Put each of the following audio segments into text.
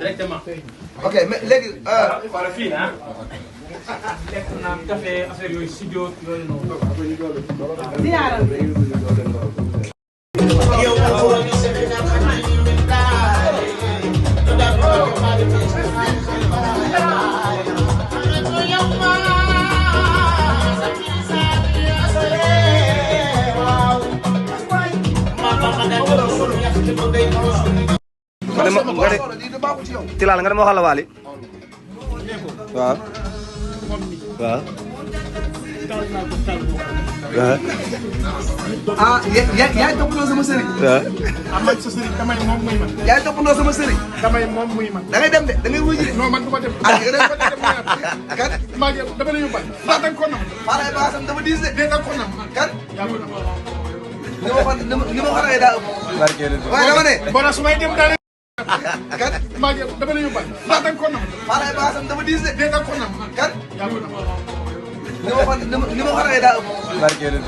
directement. ok mais léegi. wala fii ah. lekk naan café affaire yooyu studio yooyu noonu. Tilal nga dem waxal la Waly waaw waaw ah yaay toppandoo sama sëriñ. waaw. man sa sëriñ damay moom muy man. yaay toppandoo sama sëriñ. damay moom muy man. da ngay dem de da ngay wuyu de. non man du ma dem. ah da ngay dem kan. maa ngi dama la yóbbal. ndax da nga ko nam. Faalaye baasam dama diis de. dégg nga ko nam. kan. yaa ko nam. ni ma xaree daa ëpp. waaye dama ne. bon su may dem daal. kan. maa ngi dama la yóbbal. ndax da nga ko nam. Faalaye baasam dama diis de. dégg nga ko nam. kan. yaa ko nam. ni ma xaree daa ëpp.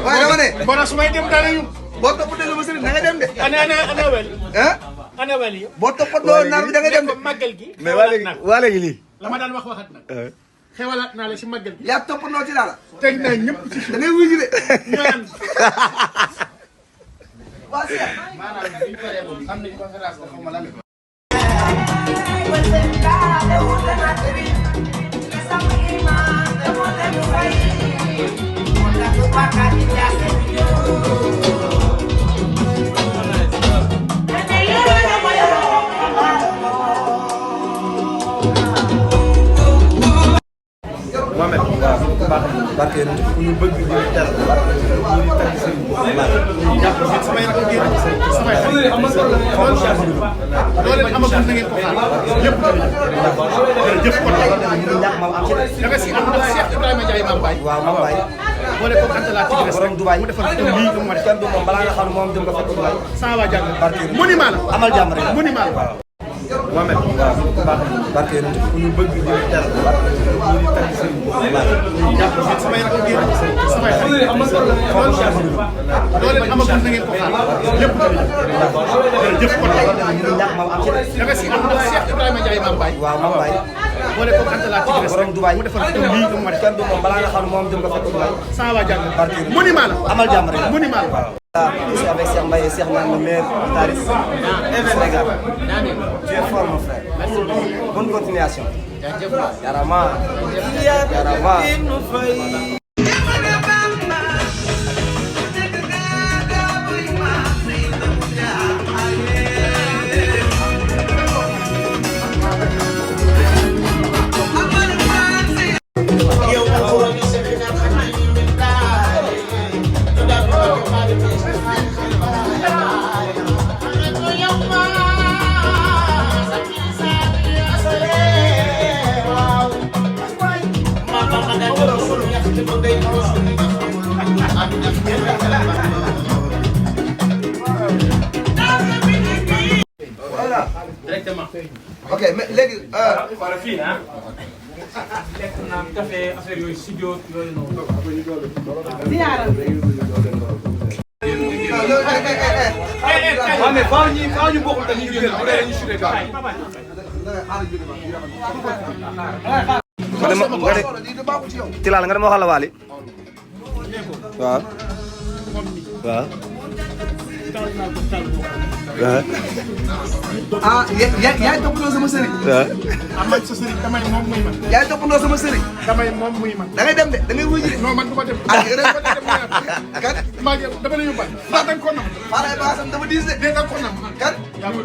waaye dama ne. bon su may dem daal ñu. boo toppandoo sama sëriñ da ngay dem de. ana weli. ah. ana weli. boo toppandoo naar bi da ngay dem de. màggal gi. mais waa léegi lii. la ma daan waxat nag. xewalaat naa la si màggal gi. yaa toppandoo ci daal. teg naa ñëpp ci da ngay wuyu de. ñaan. waa Cheikh. maanaam bi ñu paree moom am nañ conférence de xaw ma lan. Mohamed waaw barke ñu bëgg ñu tel barke ñu di tag seen jàpp samay rakk génn samay xarit loolu amagul na ngeen ko xaar lépp jëf ko ñu ñax ma am ci da nga si am na Cheikh Ibrahima Ndiaye Mame Baye waaw Mame Baye boole ko Antala ci des borom Dubaay mu defal ko lii mu ma def kenn du moom balaa nga xam ne moom dem nga fekk Dubaay sama waa jàng barke monument la amal jàmm rek monument la Mohamed waaw barke ñu bëgg ñu tel barke ñu di tag seen jàpp samay rakk génn samay xarit loolu amagul na ngeen ko xaar lépp jëf ko ñu ñax ma am ci da nga si am na Cheikh Ibrahima Ndiaye Mame Baye waaw Mame Baye boole ko Antala ci des borom Dubaay mu defal ko lii mu ma def kenn du moom balaa nga xam ne moom dem nga fekk Dubaay sama waa jàng barke monument la amal jàmm rek monument la Je suis avec Cheikh Mbaye, Cheikh Nane, le meilleur guitariste du Sénégal. Tu es fort, mon frère. Bonne continuation. Yarama. Yarama. voilà. directement. ok mais léegi. wala fii ah. lekk naan café affaire yooyu studio yooyu noonu. waaw mais faaw ñu bokkul te ñu génn bu dee ñu suñu gars. Tilal nga dem waxal la Waly waaw waaw ah yaay toppandoo sama sëriñ. waaw. man sa sëriñ damay moom muy man. yaay toppandoo sama sëriñ. damay moom muy man. da ngay dem de da ngay wuyu de. non man du ma dem. ah da ngay dem kan. maa ngi dama la yóbbal. ndax da nga ko nam. Faalaye baasam dama diis de. dégg nga ko nam. kan. yaa ko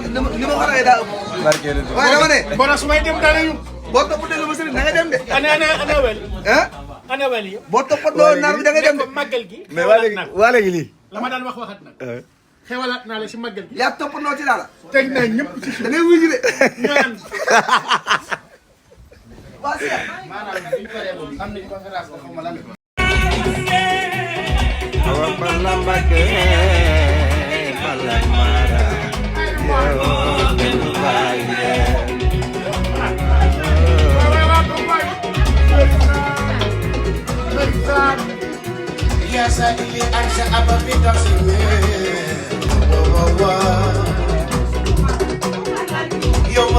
nam. ni ma xaree daa ëpp. barke waaye dama ne. bon su may dem daal ñu. boo toppandoo sama sëriñ da ngay dem de. ana weli. ah. ana weli. boo toppandoo naar bi da ngay dem de. màggal gi. mais waa léegi lii. la ma daan waxat nag. xewalaat naa la si màggal gi. yaa toppandoo ci daal. teg naa ñëpp ci da ngay wuyu de. ñaan. waa Cheikh. maanaam bi ñu paree moom am nañ conférence de xaw ma lan. Awa Balla Mbacké Balla Mara يا سائلي أنسى أبا في تقسيمي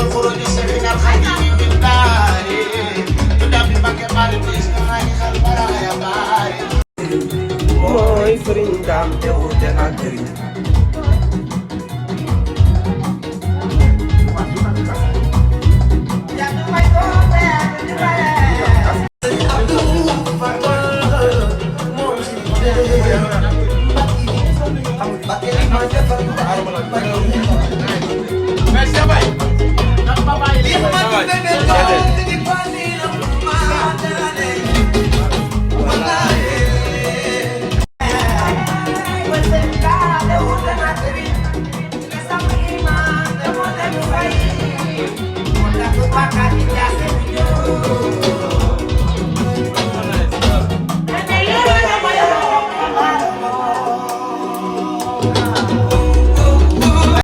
والفروج